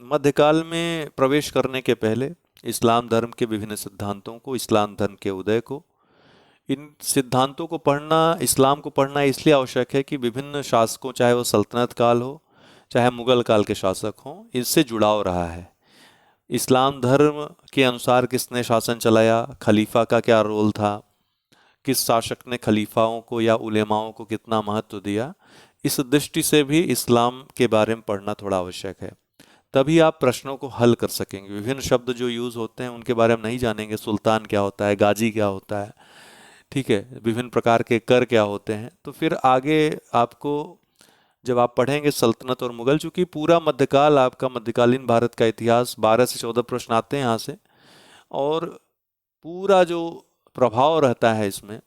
मध्यकाल में प्रवेश करने के पहले इस्लाम धर्म के विभिन्न सिद्धांतों को, इस्लाम धर्म के उदय को, इन सिद्धांतों को पढ़ना, इस्लाम को पढ़ना इसलिए आवश्यक है कि विभिन्न शासकों, चाहे वो सल्तनत काल हो, चाहे मुगल काल के शासक हों, इससे जुड़ाव रहा है। इस्लाम धर्म के अनुसार किसने शासन चलाया, खलीफा का क्या रोल था, किस शासक ने खलीफाओं को या उलेमाओं को कितना महत्व दिया, इस दृष्टि से भी इस्लाम के बारे में पढ़ना थोड़ा आवश्यक है। तभी आप प्रश्नों को हल कर सकेंगे। विभिन्न शब्द जो यूज़ होते हैं उनके बारे में नहीं जानेंगे, सुल्तान क्या होता है, गाजी क्या होता है, ठीक है, विभिन्न प्रकार के कर क्या होते हैं, तो फिर आगे आपको जब आप पढ़ेंगे सल्तनत और मुगल, चूंकि पूरा मध्यकाल आपका मध्यकालीन भारत का इतिहास 12 से 14 प्रश्न आते हैं यहाँ से, और पूरा जो प्रभाव रहता है इसमें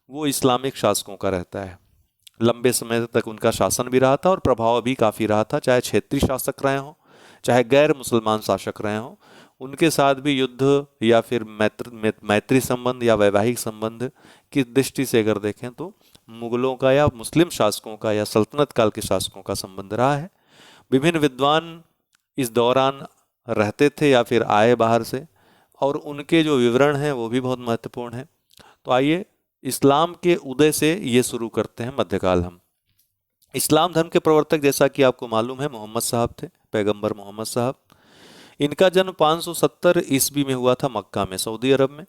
वो इस्लामिक शासकों का रहता है। लंबे समय तक उनका शासन भी रहा था और प्रभाव भी काफ़ी रहा था, चाहे क्षेत्रीय शासक रहे हों, चाहे गैर मुसलमान शासक रहे हों, उनके साथ भी युद्ध या फिर मैत्री संबंध या वैवाहिक संबंध की दृष्टि से अगर देखें तो मुगलों का या मुस्लिम शासकों का या सल्तनत काल के शासकों का संबंध रहा है। विभिन्न विद्वान इस दौरान रहते थे या फिर आए बाहर से, और उनके जो विवरण हैं वो भी बहुत महत्वपूर्ण हैं। तो आइए इस्लाम के उदय से ये शुरू करते हैं मध्यकाल हम। इस्लाम धर्म के प्रवर्तक जैसा कि आपको मालूम है मोहम्मद साहब थे, पैगंबर मोहम्मद साहब। इनका जन्म 570 ईस्वी में हुआ था मक्का में, सऊदी अरब में।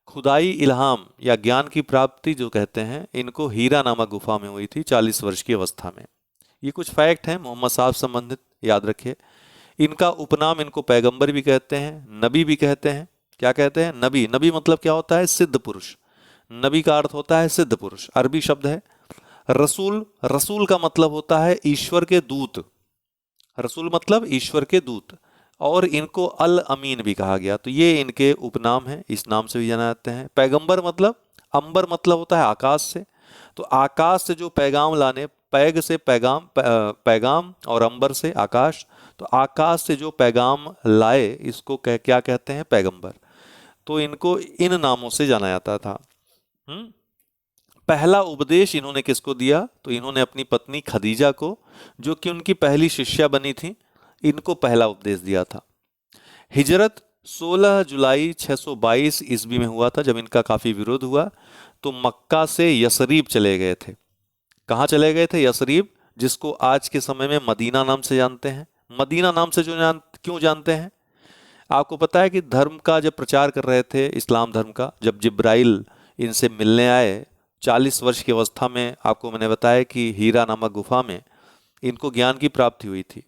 खुदाई इल्हाम या ज्ञान की प्राप्ति जो कहते हैं, इनको हीरा नामक गुफा में हुई थी 40 वर्ष की अवस्था में। ये कुछ फैक्ट हैं मोहम्मद साहब संबंधित, याद रखिए। इनका उपनाम, इनको पैगंबर भी कहते हैं, नबी भी कहते हैं। क्या कहते हैं? नबी। नबी मतलब क्या होता है? सिद्ध पुरुष। नबी का अर्थ होता है सिद्ध पुरुष, अरबी शब्द है। रसूल, रसूल का मतलब होता है ईश्वर के दूत। रसूल मतलब ईश्वर के दूत, और इनको अल अमीन भी कहा गया, तो ये इनके उपनाम हैं, इस नाम से भी जाना जाते हैं। पैगंबर मतलब, अंबर मतलब होता है आकाश से, तो आकाश से जो पैगाम लाने, पैग से पैगाम, पैगाम और अंबर से आकाश, तो आकाश से जो पैगाम लाए इसको क्या कहते हैं? पैगंबर। तो इनको इन नामों से जाना जाता था। हम्म। पहला उपदेश इन्होंने किसको दिया? तो इन्होंने अपनी पत्नी खदीजा को, जो कि उनकी पहली शिष्या बनी थी, इनको पहला उपदेश दिया था। हिजरत 16 जुलाई 622 ईस्वी में हुआ था, जब इनका काफ़ी विरोध हुआ तो मक्का से यसरीब चले गए थे। कहाँ चले गए थे? यसरीब, जिसको आज के समय में मदीना नाम से जानते हैं। मदीना नाम से क्यों जानते हैं? आपको पता है कि धर्म का जब प्रचार कर रहे थे, इस्लाम धर्म का, जब जिब्राइल इनसे मिलने आए 40 वर्ष की अवस्था में, आपको मैंने बताया कि हीरा नामक गुफा में इनको ज्ञान की प्राप्ति हुई थी।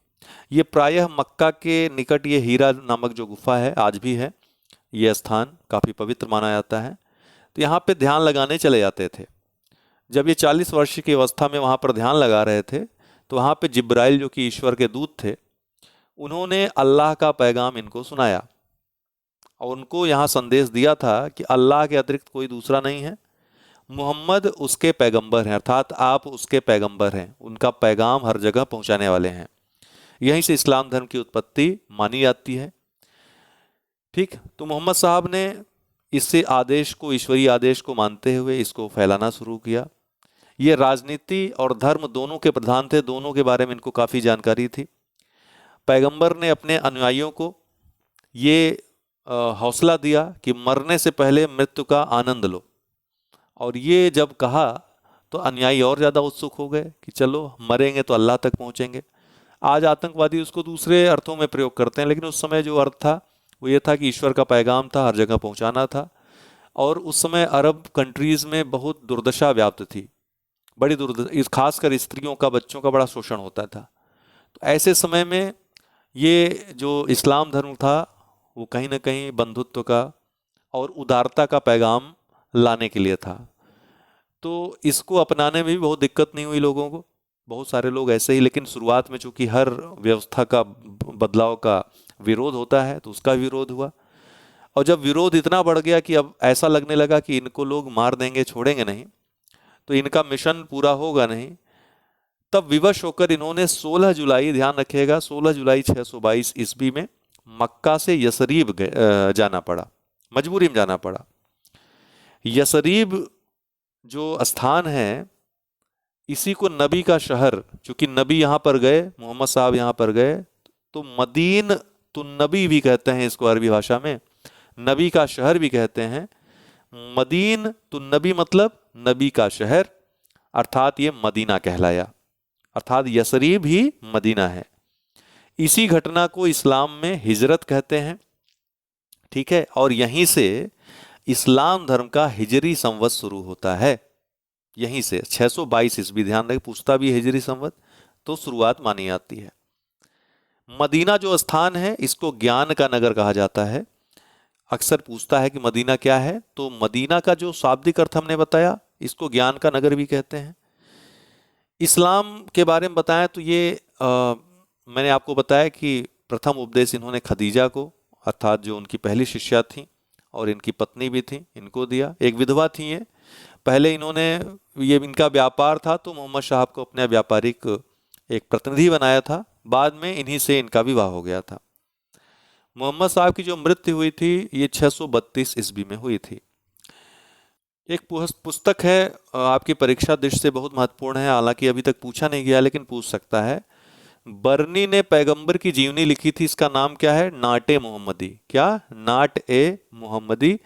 ये प्रायः मक्का के निकट, ये हीरा नामक जो गुफा है आज भी है, ये स्थान काफ़ी पवित्र माना जाता है। तो यहाँ पे ध्यान लगाने चले जाते थे। जब ये 40 वर्ष की अवस्था में वहाँ पर ध्यान लगा रहे थे, तो वहाँ पे जिब्राइल जो कि ईश्वर के दूत थे, उन्होंने अल्लाह का पैगाम इनको सुनाया, और उनको यहाँ संदेश दिया था कि अल्लाह के अतिरिक्त कोई दूसरा नहीं है, मोहम्मद उसके पैगंबर हैं, अर्थात आप उसके पैगंबर हैं, उनका पैगाम हर जगह पहुँचाने वाले हैं। यहीं से इस्लाम धर्म की उत्पत्ति मानी जाती है। ठीक, तो मोहम्मद साहब ने इससे आदेश को, ईश्वरीय आदेश को मानते हुए इसको फैलाना शुरू किया। ये राजनीति और धर्म दोनों के प्रधान थे, दोनों के बारे में इनको काफ़ी जानकारी थी। पैगंबर ने अपने अनुयायियों को ये हौसला दिया कि मरने से पहले मृत्यु का आनंद लो, और ये जब कहा तो अनुयायी और ज़्यादा उत्सुक हो गए कि चलो मरेंगे तो अल्लाह तक पहुँचेंगे। आज आतंकवादी उसको दूसरे अर्थों में प्रयोग करते हैं, लेकिन उस समय जो अर्थ था वो ये था कि ईश्वर का पैगाम था, हर जगह पहुंचाना था। और उस समय अरब कंट्रीज़ में बहुत दुर्दशा व्याप्त थी, बड़ी दुर्दशा, खासकर स्त्रियों का, बच्चों का बड़ा शोषण होता था। तो ऐसे समय में ये जो इस्लाम धर्म था वो कहीं ना कहीं बंधुत्व का और उदारता का पैगाम लाने के लिए था। तो इसको अपनाने में भी बहुत दिक्कत नहीं हुई लोगों को, बहुत सारे लोग ऐसे ही, लेकिन शुरुआत में चूंकि हर व्यवस्था का, बदलाव का विरोध होता है, तो उसका विरोध हुआ। और जब विरोध इतना बढ़ गया कि अब ऐसा लगने लगा कि इनको लोग मार देंगे, छोड़ेंगे नहीं, तो इनका मिशन पूरा होगा नहीं, तब विवश होकर इन्होंने 16 जुलाई, ध्यान रखिएगा, 16 जुलाई 622 ईस्वी में मक्का से यसरीब जाना पड़ा, मजबूरी में जाना पड़ा। यसरीब जो स्थान है, इसी को नबी का शहर, चूंकि नबी यहाँ पर गए, मोहम्मद साहब यहाँ पर गए, तो मदीन तुन्नबी भी कहते हैं इसको अरबी भाषा में, नबी का शहर भी कहते हैं। मदीन तुन्नबी मतलब नबी का शहर, अर्थात ये मदीना कहलाया, अर्थात यसरीब ही मदीना है। इसी घटना को इस्लाम में हिजरत कहते हैं, ठीक है। और यहीं से इस्लाम धर्म का हिजरी संवत शुरू होता है, यहीं से 622 ईस्वी, ध्यान रखें पूछता भी हिजरी संवत, तो शुरुआत मानी जाती है। मदीना जो स्थान है इसको ज्ञान का नगर कहा जाता है। अक्सर पूछता है कि मदीना क्या है, तो मदीना का जो शाब्दिक अर्थ हमने बताया, इसको ज्ञान का नगर भी कहते हैं। इस्लाम के बारे में बताएं तो ये मैंने आपको बताया कि प्रथम उपदेश इन्होंने खदीजा को, अर्थात जो उनकी पहली शिष्या थी और इनकी पत्नी भी थी, इनको दिया। एक विधवा थी ये, पहले इन्होंने, ये इनका व्यापार था तो मोहम्मद साहब को अपने व्यापारिक एक प्रतिनिधि बनाया था, बाद में इन्हीं से इनका विवाह हो गया था। मोहम्मद साहब की जो मृत्यु हुई थी ये 632 ईस्वी में हुई थी। एक पुस्तक है, आपकी परीक्षा दृष्टि से बहुत महत्वपूर्ण है, हालांकि अभी तक पूछा नहीं गया लेकिन पूछ सकता है। बर्नी ने पैगंबर की जीवनी लिखी थी, इसका नाम क्या है? नाटे मोहम्मदी। क्या? नाट ए मोहम्मदी।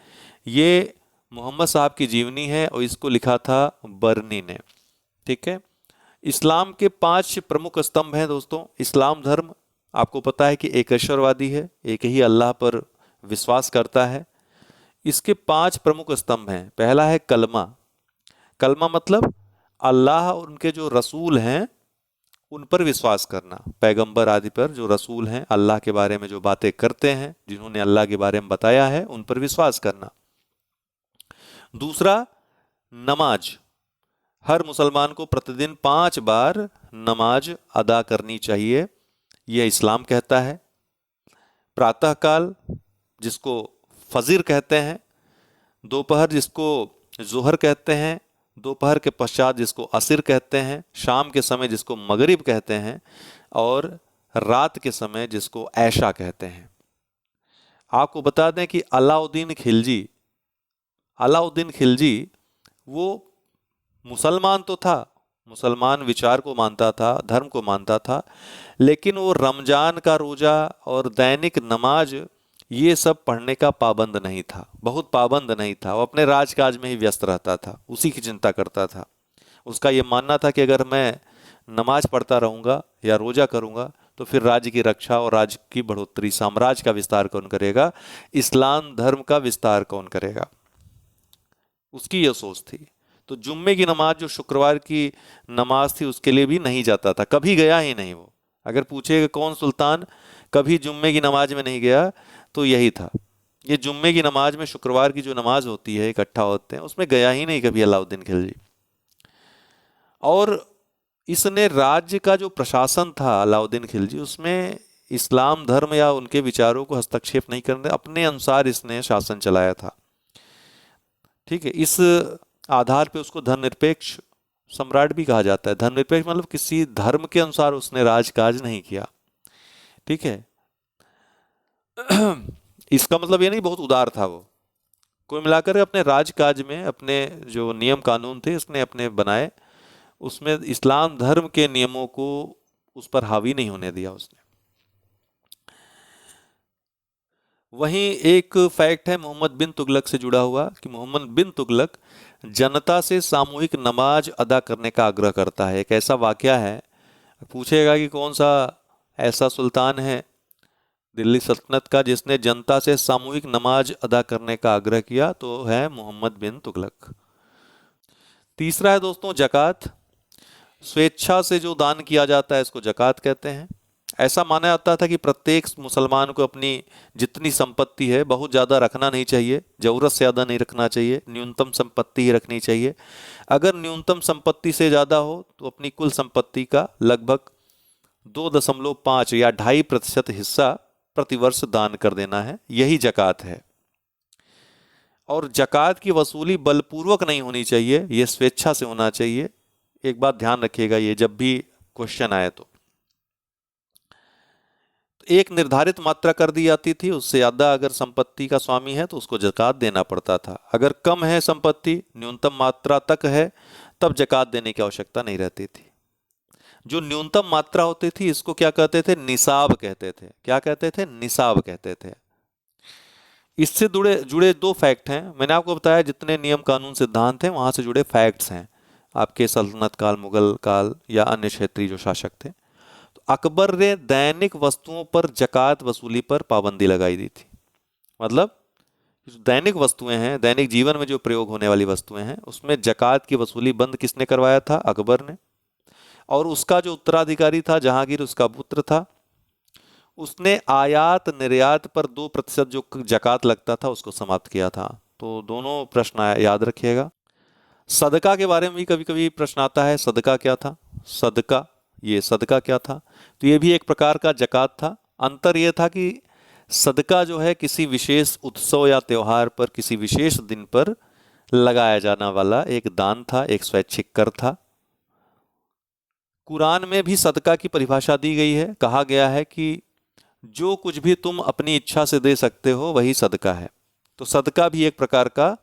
ये मोहम्मद साहब की जीवनी है और इसको लिखा था बर्नी ने, ठीक है। इस्लाम के 5 प्रमुख स्तंभ हैं दोस्तों। इस्लाम धर्म आपको पता है कि एकेश्वरवादी है, एक ही अल्लाह पर विश्वास करता है। इसके 5 प्रमुख स्तंभ हैं। पहला है कलमा। कलमा मतलब अल्लाह और उनके जो रसूल हैं उन पर विश्वास करना, पैगंबर आदि पर जो रसूल हैं, अल्लाह के बारे में जो बातें करते हैं, जिन्होंने अल्लाह के बारे में बताया है, उन पर विश्वास करना। दूसरा नमाज। हर मुसलमान को प्रतिदिन 5 बार नमाज अदा करनी चाहिए, यह इस्लाम कहता है। प्रातःकाल जिसको फजीर कहते हैं, दोपहर जिसको जोहर कहते हैं, दोपहर के पश्चात जिसको असर कहते हैं, शाम के समय जिसको मगरिब कहते हैं, और रात के समय जिसको ऐशा कहते हैं। आपको बता दें कि अलाउद्दीन खिलजी वो मुसलमान तो था, मुसलमान विचार को मानता था, धर्म को मानता था, लेकिन वो रमजान का रोज़ा और दैनिक नमाज ये सब पढ़ने का पाबंद नहीं था, बहुत पाबंद नहीं था। वो अपने राजकाज में ही व्यस्त रहता था, उसी की चिंता करता था। उसका ये मानना था कि अगर मैं नमाज पढ़ता रहूँगा या रोज़ा करूँगा तो फिर राज्य की रक्षा और राज्य की बढ़ोतरी, साम्राज्य का विस्तार कौन करेगा, इस्लाम धर्म का विस्तार कौन करेगा, उसकी यह सोच थी। तो जुम्मे की नमाज जो शुक्रवार की नमाज थी उसके लिए भी नहीं जाता था, कभी गया ही नहीं वो। अगर पूछेगा कौन सुल्तान कभी जुम्मे की नमाज में नहीं गया, तो यही था। ये जुम्मे की नमाज में, शुक्रवार की जो नमाज होती है, इकट्ठा होते हैं, उसमें गया ही नहीं कभी अलाउद्दीन खिलजी। और इसने राज्य का जो प्रशासन था अलाउद्दीन खिलजी, उसमें इस्लाम धर्म या उनके विचारों को हस्तक्षेप नहीं करने, अपने अनुसार इसने शासन चलाया था, ठीक है। इस आधार पे उसको धर्मनिरपेक्ष सम्राट भी कहा जाता है। धर्मनिरपेक्ष मतलब किसी धर्म के अनुसार उसने राजकाज नहीं किया, ठीक है। इसका मतलब ये नहीं बहुत उदार था वो। कोई मिलाकर अपने राजकाज में अपने जो नियम कानून थे उसने अपने बनाए, उसमें इस्लाम धर्म के नियमों को उस पर हावी नहीं होने दिया उसने। वहीं एक फैक्ट है मोहम्मद बिन तुगलक से जुड़ा हुआ कि मोहम्मद बिन तुगलक जनता से सामूहिक नमाज अदा करने का आग्रह करता है। एक ऐसा वाकया है, पूछेगा कि कौन सा ऐसा सुल्तान है दिल्ली सल्तनत का जिसने जनता से सामूहिक नमाज अदा करने का आग्रह किया, तो है मोहम्मद बिन तुगलक। तीसरा है दोस्तों जकात। स्वेच्छा से जो दान किया जाता है इसको जकात कहते हैं। ऐसा माना जाता था कि प्रत्येक मुसलमान को अपनी जितनी संपत्ति है बहुत ज़्यादा रखना नहीं चाहिए, ज़रूरत से ज़्यादा नहीं रखना चाहिए, न्यूनतम संपत्ति ही रखनी चाहिए। अगर न्यूनतम संपत्ति से ज़्यादा हो तो अपनी कुल संपत्ति का लगभग 2.5 या 2.5% हिस्सा प्रतिवर्ष दान कर देना है, यही जकात है। और जकात की वसूली बलपूर्वक नहीं होनी चाहिए, ये स्वेच्छा से होना चाहिए। एक बात ध्यान रखिएगा ये जब भी क्वेश्चन आए तो एक निर्धारित मात्रा कर दी जाती थी, उससे ज़्यादा अगर संपत्ति का स्वामी है तो उसको जकात देना पड़ता था। अगर कम है संपत्ति, न्यूनतम मात्रा तक है, तब जकात देने की आवश्यकता नहीं रहती थी। जो न्यूनतम मात्रा होती थी इसको क्या कहते थे? निसाब कहते थे। क्या कहते थे? निसाब कहते थे। इससे जुड़े जुड़े दो फैक्ट हैं। मैंने आपको बताया जितने नियम कानून सिद्धांत हैं वहां से जुड़े फैक्ट्स हैं आपके सल्तनत काल, मुगल काल या अन्य क्षेत्रीय जो शासक थे। तो अकबर ने दैनिक वस्तुओं पर जकात वसूली पर पाबंदी लगाई दी थी। मतलब जो दैनिक वस्तुएं हैं, दैनिक जीवन में जो प्रयोग होने वाली वस्तुएं हैं, उसमें जकात की वसूली बंद किसने करवाया था? अकबर ने। और उसका जो उत्तराधिकारी था जहांगीर, उसका पुत्र था, उसने आयात निर्यात पर 2% जो जकात लगता था उसको समाप्त किया था। तो दोनों प्रश्न याद रखिएगा। सदका के बारे में भी कभी कभी प्रश्न आता है, सदका क्या था? सदका, ये सदका क्या था? तो ये भी एक प्रकार का जकात था। अंतर ये था कि सदका जो है किसी विशेष उत्सव या त्योहार पर, किसी विशेष दिन पर लगाया जाने वाला एक दान था, एक स्वैच्छिक कर था। कुरान में भी सदका की परिभाषा दी गई है। कहा गया है कि जो कुछ भी तुम अपनी इच्छा से दे सकते हो वही सदका है। तो सदका भी एक प्रकार का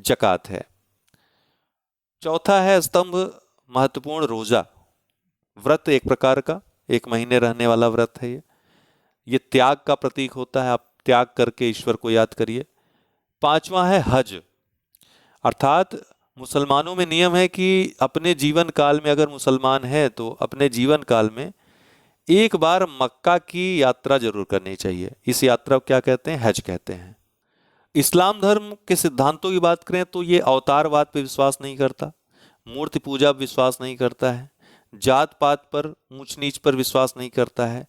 जकात है। चौथा है स्तंभ महत्वपूर्ण, रोजा, व्रत एक प्रकार का, 1 महीने रहने वाला व्रत है ये त्याग का प्रतीक होता है। आप त्याग करके ईश्वर को याद करिए। पांचवा है हज, अर्थात मुसलमानों में नियम है कि अपने जीवन काल में, अगर मुसलमान है तो अपने जीवन काल में एक बार मक्का की यात्रा जरूर करनी चाहिए। इस यात्रा को क्या कहते हैं? हज कहते हैं। इस्लाम धर्म के सिद्धांतों की बात करें तो ये अवतारवाद पर विश्वास नहीं करता, मूर्ति पूजा पर विश्वास नहीं करता है, जात पात पर, ऊंच नीच पर विश्वास नहीं करता है।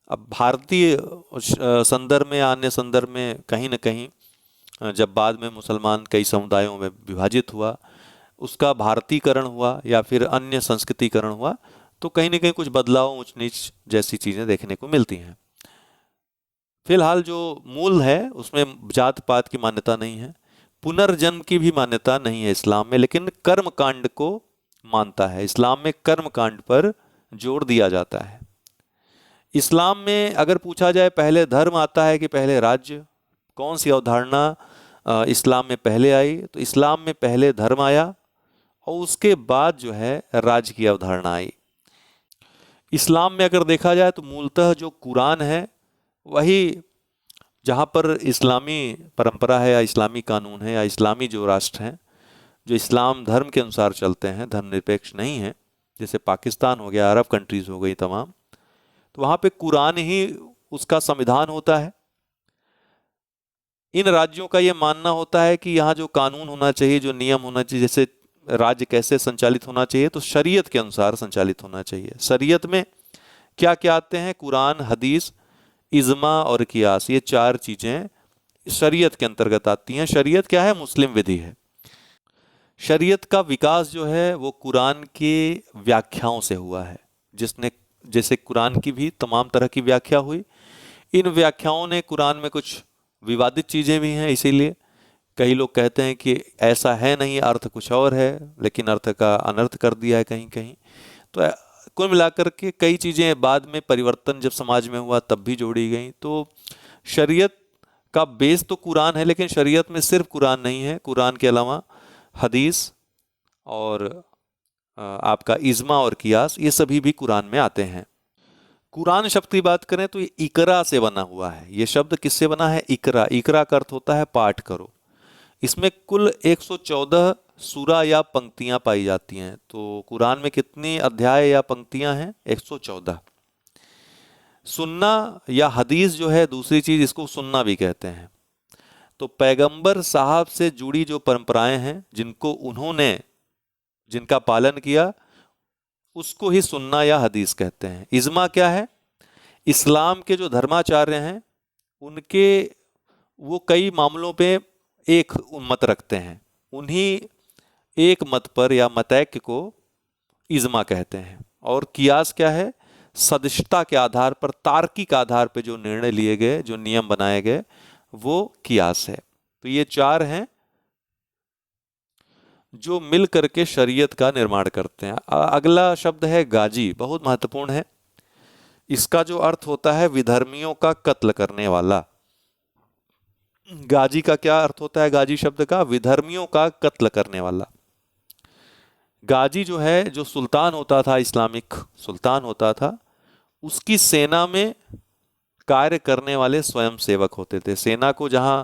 अब भारतीय संदर्भ में, अन्य संदर्भ में कहीं ना कहीं जब बाद में मुसलमान कई समुदायों में विभाजित हुआ, उसका भारतीकरण हुआ या फिर अन्य संस्कृतिकरण हुआ, तो कहीं ना कहीं कुछ बदलाव, ऊंच नीच जैसी चीज़ें देखने को मिलती हैं। फिलहाल जो मूल है उसमें जात पात की मान्यता नहीं है, पुनर्जन्म की भी मान्यता नहीं है इस्लाम में, लेकिन कर्म कांड को मानता है। इस्लाम में कर्म कांड पर जोर दिया जाता है। इस्लाम में अगर पूछा जाए पहले धर्म आता है कि पहले राज्य, कौन सी अवधारणा इस्लाम में पहले आई, तो इस्लाम में पहले धर्म आया और उसके बाद जो है राज्य की अवधारणा आई। इस्लाम में अगर देखा जाए तो मूलतः जो कुरान है वही, जहाँ पर इस्लामी परंपरा है या इस्लामी कानून है या इस्लामी जो राष्ट्र हैं जो इस्लाम धर्म के अनुसार चलते हैं, धर्मनिरपेक्ष नहीं है, जैसे पाकिस्तान हो गया, अरब कंट्रीज हो गई तमाम, तो वहाँ पे कुरान ही उसका संविधान होता है। इन राज्यों का ये मानना होता है कि यहाँ जो कानून होना चाहिए, जो नियम होना चाहिए, जैसे राज्य कैसे संचालित होना चाहिए, तो शरीयत के अनुसार संचालित होना चाहिए। शरीयत में क्या क्या आते हैं? कुरान, हदीस, इज्मा और कियास, ये 4 चीजें शरीयत के अंतर्गत आती हैं। शरीयत क्या है? मुस्लिम विधि है। शरीयत का विकास जो है वो कुरान के व्याख्याओं से हुआ है, जिसने, जैसे कुरान की भी तमाम तरह की व्याख्या हुई, इन व्याख्याओं ने, कुरान में कुछ विवादित चीज़ें भी हैं, इसीलिए कई लोग कहते हैं कि ऐसा है नहीं, अर्थ कुछ और है, लेकिन अर्थ का अनर्थ कर दिया है कहीं कहीं। तो कुल मिलाकर के कई चीज़ें बाद में परिवर्तन जब समाज में हुआ तब भी जोड़ी गई। तो शरीयत का बेस तो कुरान है, लेकिन शरीयत में सिर्फ कुरान नहीं है, कुरान के अलावा हदीस और आपका इज्मा और कियास, ये सभी भी कुरान में आते हैं। कुरान शब्द की बात करें तो ये इकरा से बना हुआ है। ये शब्द किससे बना है? इकरा। इकरा का अर्थ होता है पाठ करो। इसमें कुल 114 सूरा या पंक्तियां पाई जाती हैं। तो कुरान में कितनी अध्याय या पंक्तियां हैं? 114। सुन्ना या हदीस जो है दूसरी चीज, इसको सुन्ना भी कहते हैं। तो पैगंबर साहब से जुड़ी जो परंपराएं हैं, जिनको उन्होंने, जिनका पालन किया, उसको ही सुन्ना या हदीस कहते हैं। इज्मा क्या है? इस्लाम के जो धर्माचार्य हैं उनके, वो कई मामलों पे एक मत रखते हैं, उन्हीं एक मत पर या मतैक्य को इज्मा कहते हैं। और कियास क्या है? सदस्यता के आधार पर, तार्किक आधार पर जो निर्णय लिए गए, जो नियम बनाए गए, वो कियास है। तो ये 4 हैं जो मिल करके शरीयत का निर्माण करते हैं। अगला शब्द है गाजी, बहुत महत्वपूर्ण है। इसका जो अर्थ होता है विधर्मियों का कत्ल करने वाला। गाजी का क्या अर्थ होता है? गाजी शब्द का विधर्मियों का कत्ल करने वाला। गाजी जो है, जो सुल्तान होता था, इस्लामिक सुल्तान होता था, उसकी सेना में कार्य करने वाले स्वयं सेवक होते थे। सेना को जहां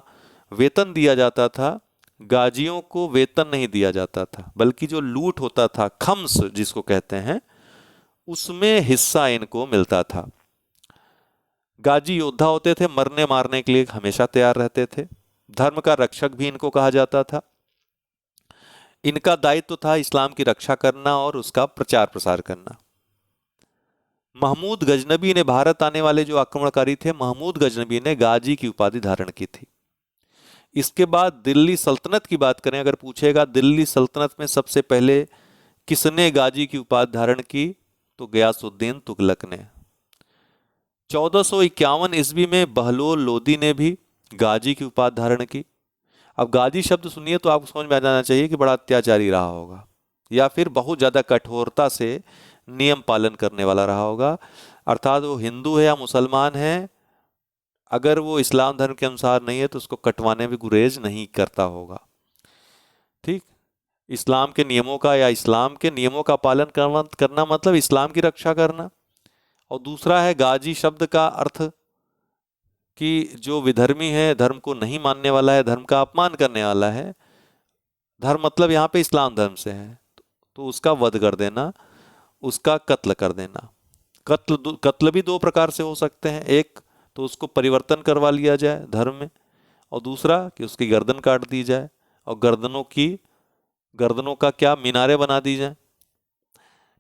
वेतन दिया जाता था, गाजियों को वेतन नहीं दिया जाता था, बल्कि जो लूट होता था, खम्स जिसको कहते हैं, उसमें हिस्सा इनको मिलता था। गाजी योद्धा होते थे, मरने मारने के लिए हमेशा तैयार रहते थे। धर्म का रक्षक भी इनको कहा जाता था। इनका दायित्व था इस्लाम की रक्षा करना और उसका प्रचार प्रसार करना। महमूद गजनबी ने, भारत आने वाले जो आक्रमणकारी थे, महमूद गजनबी ने गाजी की उपाधि धारण की थी। इसके बाद दिल्ली सल्तनत की बात करें, अगर पूछेगा दिल्ली सल्तनत में सबसे पहले किसने गाजी की उपाधि धारण की, तो गयासुद्दीन तुगलक ने। 1451 ईस्वी में बहलोल लोदी ने भी गाजी की उपाधि धारण की। अब गाजी शब्द सुनिए तो आपको समझ में आ जाना चाहिए कि बड़ा अत्याचारी रहा होगा, या फिर बहुत ज़्यादा कठोरता से नियम पालन करने वाला रहा होगा। अर्थात वो हिंदू है या मुसलमान है, अगर वो इस्लाम धर्म के अनुसार नहीं है तो उसको कटवाने में गुरेज नहीं करता होगा। ठीक, इस्लाम के नियमों का या इस्लाम के नियमों का पालन करना मतलब इस्लाम की रक्षा करना। और दूसरा है गाजी शब्द का अर्थ कि जो विधर्मी है, धर्म को नहीं मानने वाला है, धर्म का अपमान करने वाला है, धर्म मतलब यहाँ पे इस्लाम धर्म से है, तो उसका वध कर देना, उसका कत्ल कर देना। कत्ल भी दो प्रकार से हो सकते हैं, एक तो उसको परिवर्तन करवा लिया जाए धर्म में, और दूसरा कि उसकी गर्दन काट दी जाए और गर्दनों का क्या, मीनारे बना दी जाए।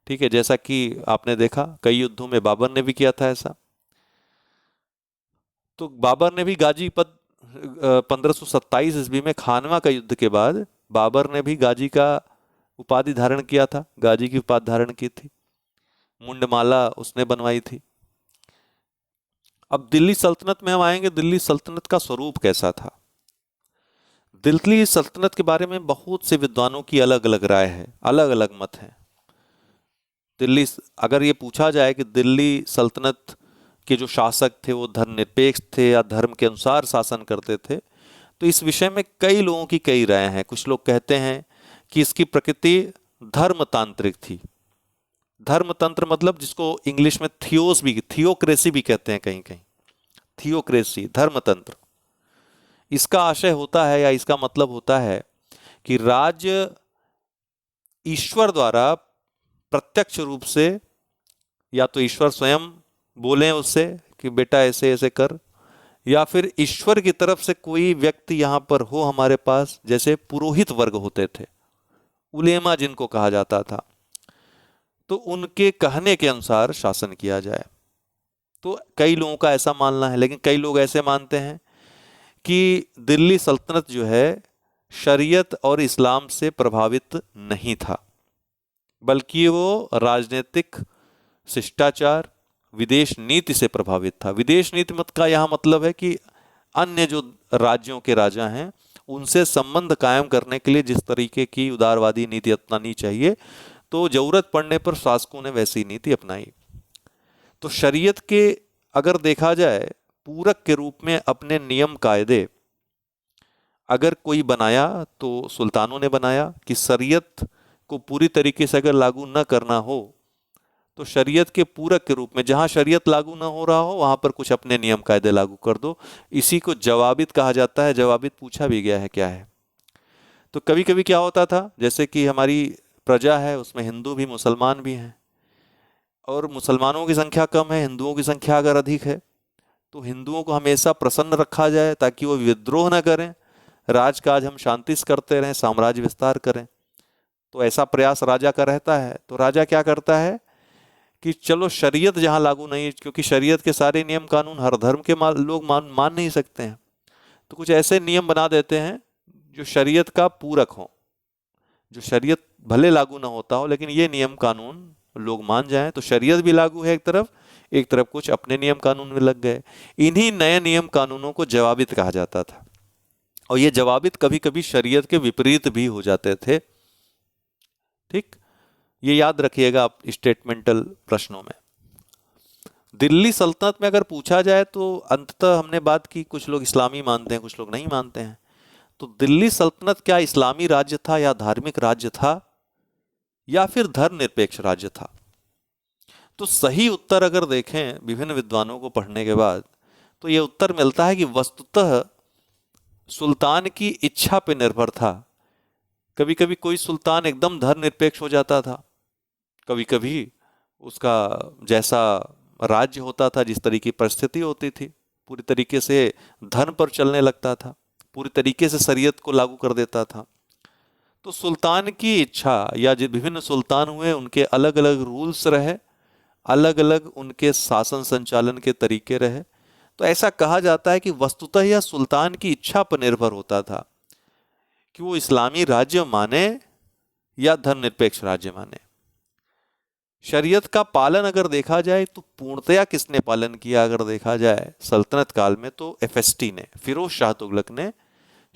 ठीक है, जैसा कि आपने देखा कई युद्धों में बाबर ने भी किया था ऐसा। तो बाबर ने भी गाजी पद 1527 ईस्वी में खानवा का युद्ध के बाद बाबर ने भी गाजी का उपाधि धारण किया था, गाजी की उपाधि धारण की थी, मुंडमाला उसने बनवाई थी। अब दिल्ली सल्तनत में हम आएंगे। दिल्ली सल्तनत का स्वरूप कैसा था? दिल्ली सल्तनत के बारे में बहुत से विद्वानों की अलग अलग राय है, अलग अलग मत है। दिल्ली, अगर ये पूछा जाए कि दिल्ली सल्तनत के जो शासक थे वो धर्मनिरपेक्ष थे या धर्म के अनुसार शासन करते थे, तो इस विषय में कई लोगों की कई राय हैं। कुछ लोग कहते हैं कि इसकी प्रकृति धर्मतांत्रिक थी। धर्मतंत्र मतलब जिसको इंग्लिश में थियोक्रेसी भी कहते हैं, कहीं कहीं थियोक्रेसी, धर्मतंत्र। इसका आशय होता है या इसका मतलब होता है कि राज्य ईश्वर द्वारा प्रत्यक्ष रूप से, या तो ईश्वर स्वयं बोलें उससे कि बेटा ऐसे ऐसे कर, या फिर ईश्वर की तरफ से कोई व्यक्ति यहां पर हो हमारे पास, जैसे पुरोहित वर्ग होते थे, उलेमा जिनको कहा जाता था, तो उनके कहने के अनुसार शासन किया जाए। तो कई लोगों का ऐसा मानना है, लेकिन कई लोग ऐसे मानते हैं कि दिल्ली सल्तनत जो है शरीयत और इस्लाम से प्रभावित नहीं था, बल्कि वो राजनीतिक शिष्टाचार, विदेश नीति से प्रभावित था। विदेश नीति मत का यहाँ मतलब है कि अन्य जो राज्यों के राजा हैं उनसे संबंध कायम करने के लिए जिस तरीके की उदारवादी नीति अपनानी चाहिए, तो जरूरत पड़ने पर शासकों ने वैसी नीति अपनाई। तो शरीयत के अगर देखा जाए पूरक के रूप में अपने नियम कायदे अगर कोई बनाया तो सुल्तानों ने बनाया कि शरीयत को पूरी तरीके से अगर लागू न करना हो तो शरीयत के पूरक के रूप में, जहां शरीयत लागू ना हो रहा हो वहां पर कुछ अपने नियम कायदे लागू कर दो। इसी को जवाबित कहा जाता है। जवाबित पूछा भी गया है क्या है। तो कभी कभी क्या होता था, जैसे कि हमारी प्रजा है उसमें हिंदू भी मुसलमान भी हैं, और मुसलमानों की संख्या कम है, हिंदुओं की संख्या अगर अधिक है, तो हिंदुओं को हमेशा प्रसन्न रखा जाए ताकि वो विद्रोह न करें, राजकाज हम शांति से करते रहें, साम्राज्य विस्तार करें। तो ऐसा प्रयास राजा का रहता है। तो राजा क्या करता है कि चलो शरीयत जहां लागू नहीं है, क्योंकि शरीयत के सारे नियम कानून हर धर्म के लोग मान नहीं सकते हैं, तो कुछ ऐसे नियम बना देते हैं जो शरीयत का पूरक हो, जो शरीयत भले लागू ना होता हो लेकिन ये नियम कानून लोग मान जाएं। तो शरीयत भी लागू है एक तरफ कुछ अपने नियम कानून में लग गए। इन्हीं नए नियम कानूनों को जवाबित कहा जाता था, और ये जवाबित कभी कभी शरीयत के विपरीत भी हो जाते थे। ठीक, ये याद रखिएगा आप स्टेटमेंटल प्रश्नों में। दिल्ली सल्तनत में अगर पूछा जाए तो अंततः हमने बात की, कुछ लोग इस्लामी मानते हैं, कुछ लोग नहीं मानते हैं। तो दिल्ली सल्तनत क्या इस्लामी राज्य था या धार्मिक राज्य था, या फिर धर्मनिरपेक्ष राज्य था? तो सही उत्तर अगर देखें विभिन्न विद्वानों को पढ़ने के बाद, तो ये उत्तर मिलता है कि वस्तुतः सुल्तान की इच्छा पे निर्भर था। कभी कभी कोई सुल्तान एकदम धर्मनिरपेक्ष हो जाता था, कभी कभी उसका जैसा राज्य होता था, जिस तरीके की परिस्थिति होती थी, पूरी तरीके से धर्म पर चलने लगता था, पूरी तरीके से शरीयत को लागू कर देता था। तो सुल्तान की इच्छा, या जो विभिन्न सुल्तान हुए उनके अलग अलग रूल्स रहे, अलग अलग उनके शासन संचालन के तरीके रहे। तो ऐसा कहा जाता है कि वस्तुतः यह सुल्तान की इच्छा पर निर्भर होता था कि वो इस्लामी राज्य माने या धर्मनिरपेक्ष राज्य माने। शरीयत का पालन अगर देखा जाए तो पूर्णतया किसने पालन किया, अगर देखा जाए सल्तनत काल में, तो एफएसटी ने, फिरोज शाह तुगलक ने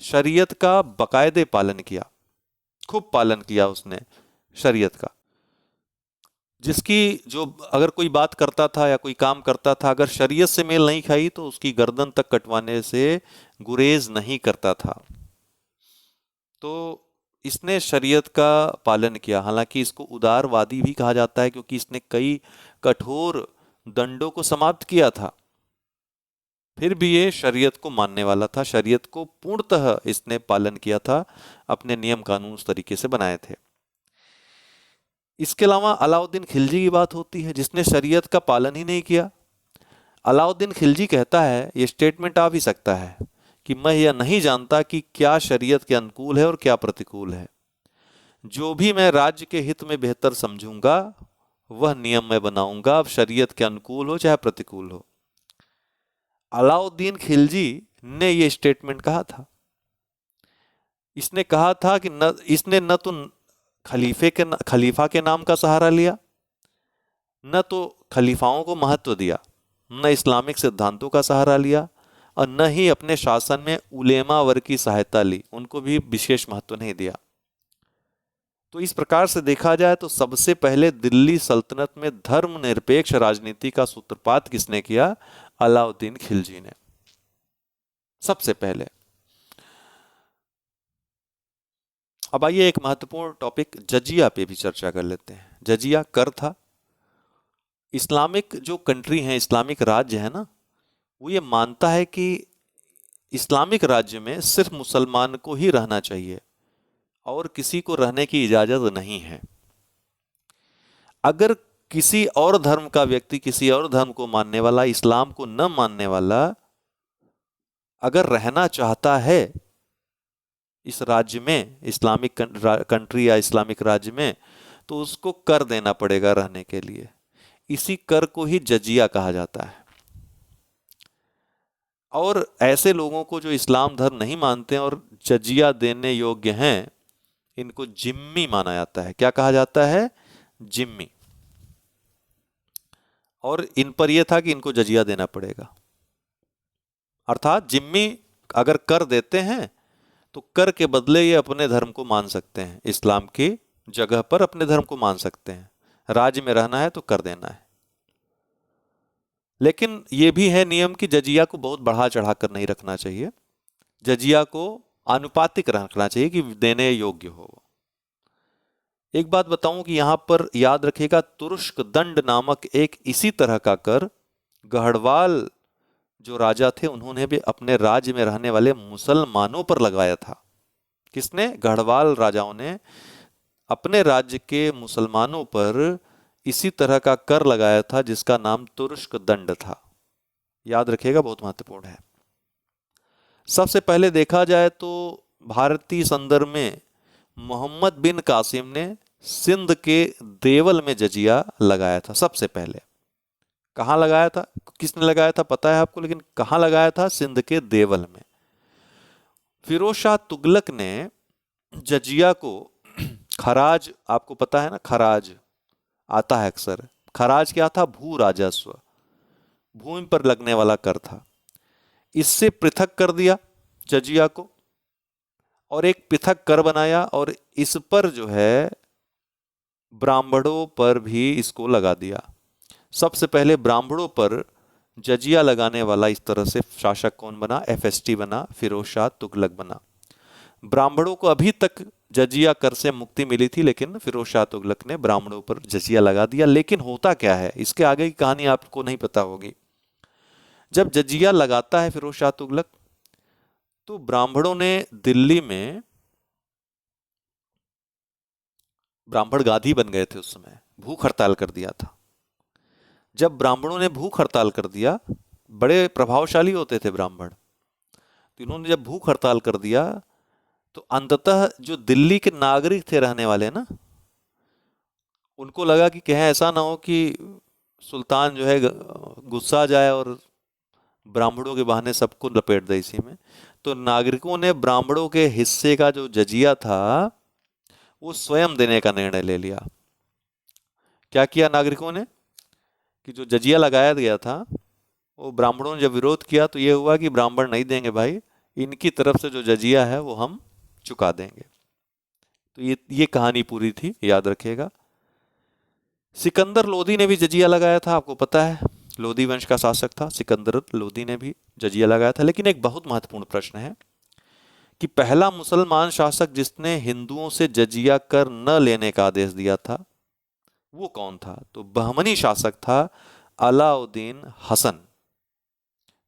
शरीयत का बाकायदे पालन किया, खूब पालन किया उसने शरीयत का। जिसकी जो अगर कोई बात करता था या कोई काम करता था, अगर शरीयत से मेल नहीं खाई तो उसकी गर्दन तक कटवाने से गुरेज नहीं करता था। तो इसने शरीयत का पालन किया। हालांकि इसको उदारवादी भी कहा जाता है, क्योंकि इसने कई कठोर दंडों को समाप्त किया था, फिर भी ये शरीयत को मानने वाला था। शरीयत को पूर्णतः इसने पालन किया था, अपने नियम कानून उस तरीके से बनाए थे। इसके अलावा अलाउद्दीन खिलजी की बात होती है, जिसने शरीयत का पालन ही नहीं किया। अलाउद्दीन खिलजी कहता है, ये स्टेटमेंट आ भी सकता है, कि मैं यह नहीं जानता कि क्या शरीयत के अनुकूल है और क्या प्रतिकूल है। जो भी मैं राज्य के हित में बेहतर समझूंगा वह नियम मैं बनाऊंगा, अब शरीयत के अनुकूल हो चाहे प्रतिकूल हो। अलाउद्दीन खिलजी ने यह स्टेटमेंट कहा था। इसने कहा था कि इसने न तो खलीफा के नाम का सहारा लिया, न तो खलीफाओं को महत्व दिया, न इस्लामिक सिद्धांतों का सहारा लिया, और न ही अपने शासन में उलेमा वर्ग की सहायता ली, उनको भी विशेष महत्व नहीं दिया। तो इस प्रकार से देखा जाए तो सबसे पहले दिल्ली सल्तनत में धर्मनिरपेक्ष राजनीति का सूत्रपात किसने किया? अलाउद्दीन खिलजी ने, सबसे पहले। अब आइए एक महत्वपूर्ण टॉपिक जजिया पे भी चर्चा कर लेते हैं। जजिया कर था। इस्लामिक जो कंट्री है, इस्लामिक राज्य है ना, वो ये मानता है कि इस्लामिक राज्य में सिर्फ मुसलमान को ही रहना चाहिए और किसी को रहने की इजाजत नहीं है। अगर किसी और धर्म का व्यक्ति, किसी और धर्म को मानने वाला, इस्लाम को न मानने वाला अगर रहना चाहता है इस राज्य में, इस्लामिक कंट्री या इस्लामिक राज्य में, तो उसको कर देना पड़ेगा रहने के लिए। इसी कर को ही जजिया कहा जाता है। और ऐसे लोगों को जो इस्लाम धर्म नहीं मानते हैं और जजिया देने योग्य हैं, इनको जिम्मी माना जाता है। क्या कहा जाता है? जिम्मी। और इन पर यह था कि इनको जजिया देना पड़ेगा। अर्थात जिम्मी अगर कर देते हैं तो कर के बदले ये अपने धर्म को मान सकते हैं, इस्लाम की जगह पर अपने धर्म को मान सकते हैं। राज्य में रहना है तो कर देना है। लेकिन यह भी है नियम कि जजिया को बहुत बढ़ा चढ़ा कर नहीं रखना चाहिए। जजिया को आनुपातिक रखना चाहिए कि देने योग्य हो। एक बात बताऊं कि यहां पर याद रखिएगा, तुरुष्क दंड नामक एक इसी तरह का कर गढ़वाल जो राजा थे उन्होंने भी अपने राज्य में रहने वाले मुसलमानों पर लगाया था। किसने? गढ़वाल राजाओं ने अपने राज्य के मुसलमानों पर इसी तरह का कर लगाया था, जिसका नाम तुरुष्क दंड था। याद रखिएगा, बहुत महत्वपूर्ण है। सबसे पहले देखा जाए तो भारतीय संदर्भ में मोहम्मद बिन कासिम ने सिंध के देवल में जजिया लगाया था सबसे पहले। कहां लगाया था, किसने लगाया था पता है आपको, लेकिन कहां लगाया था? सिंध के देवल में। फिरोज शाह तुगलक ने जजिया को खराज, आपको पता है ना, खराज आता है अक्सर। खराज क्या था? भू राजस्व, भूमि पर लगने वाला कर था। इससे पृथक कर दिया जजिया को और एक पृथक कर बनाया, और इस पर जो है ब्राह्मणों पर भी इसको लगा दिया। सबसे पहले ब्राह्मणों पर जजिया लगाने वाला इस तरह से शासक कौन बना? एफएसटी बना, फिरोज शाह तुगलक बना। ब्राह्मणों को अभी तक जजिया कर से मुक्ति मिली थी, लेकिन फिरोज शाह तुगलक ने ब्राह्मणों पर जजिया लगा दिया। लेकिन होता क्या है, इसके आगे की कहानी आपको नहीं पता होगी। जब जजिया लगाता है फिरोज शाह तुगलक, तो ब्राह्मणों ने दिल्ली में, ब्राह्मण गादी बन गए थे उस समय, भूख हड़ताल कर दिया था। जब ब्राह्मणों ने भूख हड़ताल कर दिया, बड़े प्रभावशाली होते थे ब्राह्मण, तो इन्होंने जब भूख हड़ताल कर दिया, तो अंततः जो दिल्ली के नागरिक थे रहने वाले ना, उनको लगा कि कहीं ऐसा ना हो कि सुल्तान जो है गुस्सा जाए और ब्राह्मणों के बहाने सबको लपेट दे इसी में। तो नागरिकों ने ब्राह्मणों के हिस्से का जो जजिया था वो स्वयं देने का निर्णय ले लिया। क्या किया नागरिकों ने कि जो जजिया लगाया गया था, वो ब्राह्मणों ने जब विरोध किया तो ये हुआ कि ब्राह्मण नहीं देंगे भाई, इनकी तरफ से जो जजिया है वो हम चुका देंगे। तो ये कहानी पूरी थी, याद रखिएगा। सिकंदर लोदी ने भी जजिया लगाया था, आपको पता है, लोदी वंश का शासक था सिकंदर लोदी ने भी जजिया लगाया था। लेकिन एक बहुत महत्वपूर्ण प्रश्न है कि पहला मुसलमान शासक जिसने हिंदुओं से जजिया कर न लेने का आदेश दिया था वो कौन था? तो बहमनी शासक था अलाउद्दीन हसन।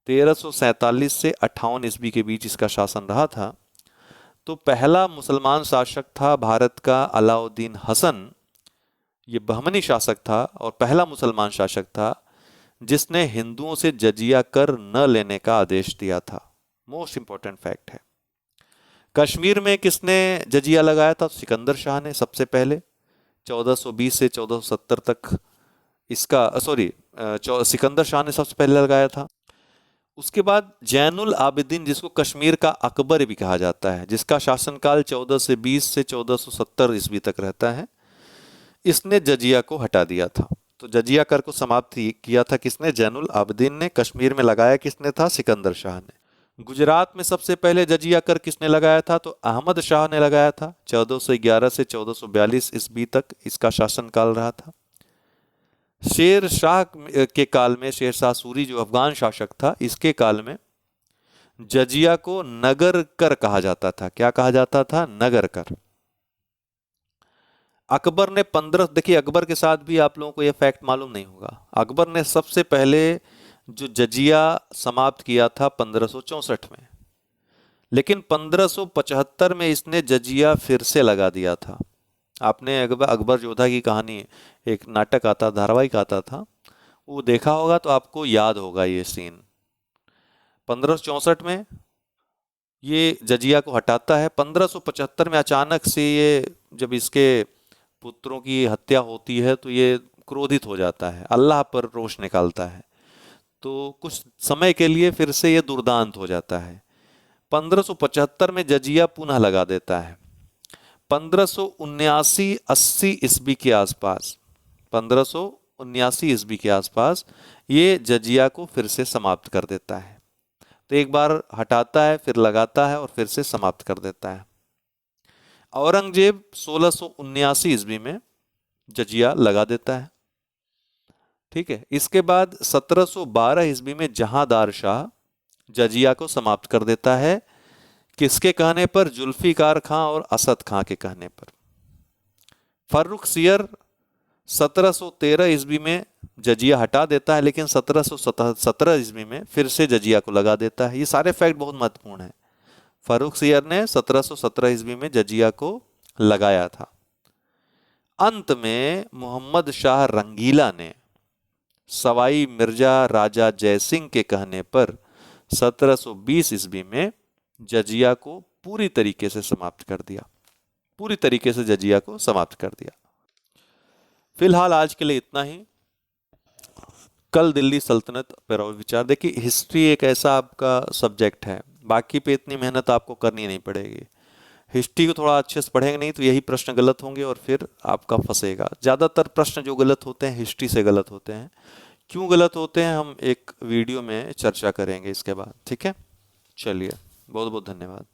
1347 से 58 ईस्वी के बीच इसका शासन रहा था। तो पहला मुसलमान शासक था भारत का अलाउद्दीन हसन। ये बहमनी शासक था और पहला मुसलमान शासक था जिसने हिंदुओं से जजिया कर न लेने का आदेश दिया था। मोस्ट इंपॉर्टेंट फैक्ट है। कश्मीर में किसने जजिया लगाया था? सिकंदर शाह ने सबसे पहले 1420 से 1470 तक इसका सिकंदर शाह ने सबसे पहले लगाया था। उसके बाद जैनुल आबिदीन, जिसको कश्मीर का अकबर भी कहा जाता है, जिसका शासनकाल 1420 से 1470 ईस्वी तक रहता है, इसने जजिया को हटा दिया था। तो जजिया कर को समाप्त किया था किसने? जैनुल आबिदीन ने। कश्मीर में लगाया किसने था? सिकंदर शाह ने। गुजरात में सबसे पहले जजिया कर किसने लगाया था? तो अहमद शाह ने लगाया था। 1411 से 1442 ईस्वी तक इसका शासनकाल रहा था। शेर शाह के काल में, शेर शाह सूरी जो अफगान शासक था, इसके काल में जजिया को नगर कर कहा जाता था। क्या कहा जाता था? नगर कर। अकबर ने देखिए अकबर के साथ भी आप लोगों को यह फैक्ट मालूम नहीं होगा, अकबर ने सबसे पहले जो जजिया समाप्त किया था 1564 में, लेकिन 1575 में इसने जजिया फिर से लगा दिया था। आपने अकबर जोधा की कहानी, एक नाटक आता, धारावाहिक आता था, वो देखा होगा तो आपको याद होगा ये सीन। 1564 में ये जजिया को हटाता है। 1575 में अचानक से ये, जब इसके पुत्रों की हत्या होती है तो ये क्रोधित हो जाता है, अल्लाह पर रोष निकालता है, तो कुछ समय के लिए फिर से ये दुर्दांत हो जाता है। 1575 में जजिया पुनः लगा देता है। 1579-80 ईस्वी के आसपास, 1579 ईस्वी के आसपास ये जजिया को फिर से समाप्त कर देता है। तो एक बार हटाता है, फिर लगाता है और फिर से समाप्त कर देता है। औरंगजेब 1679 ईस्वी में जजिया लगा देता है। ठीक है। इसके बाद 1712 ईस्वी में जहांदार शाह जजिया को समाप्त कर देता है। किसके कहने पर? जुल्फिकार खां और असद खां के कहने पर। फर्रुख सियर 1713 ईस्वी में जजिया हटा देता है, लेकिन 1717 ईस्वी में फिर से जजिया को लगा देता है। ये सारे फैक्ट बहुत महत्वपूर्ण हैं। फर्रुख सियर ने 1717 ईस्वी में जजिया को लगाया था। अंत में मोहम्मद शाह रंगीला ने सवाई मिर्जा राजा जयसिंह के कहने पर 1720 ईस्वी में जजिया को पूरी तरीके से समाप्त कर दिया। पूरी तरीके से जजिया को समाप्त कर दिया। फिलहाल आज के लिए इतना ही। कल दिल्ली सल्तनत पर और विचार। देखिए हिस्ट्री एक ऐसा आपका सब्जेक्ट है, बाकी पे इतनी मेहनत आपको करनी नहीं पड़ेगी। हिस्ट्री को थोड़ा अच्छे से पढ़ेंगे नहीं तो यही प्रश्न गलत होंगे और फिर आपका फंसेगा। ज़्यादातर प्रश्न जो गलत होते हैं हिस्ट्री से गलत होते हैं। क्यों गलत होते हैं हम एक वीडियो में चर्चा करेंगे इसके बाद। ठीक है, चलिए, बहुत बहुत धन्यवाद।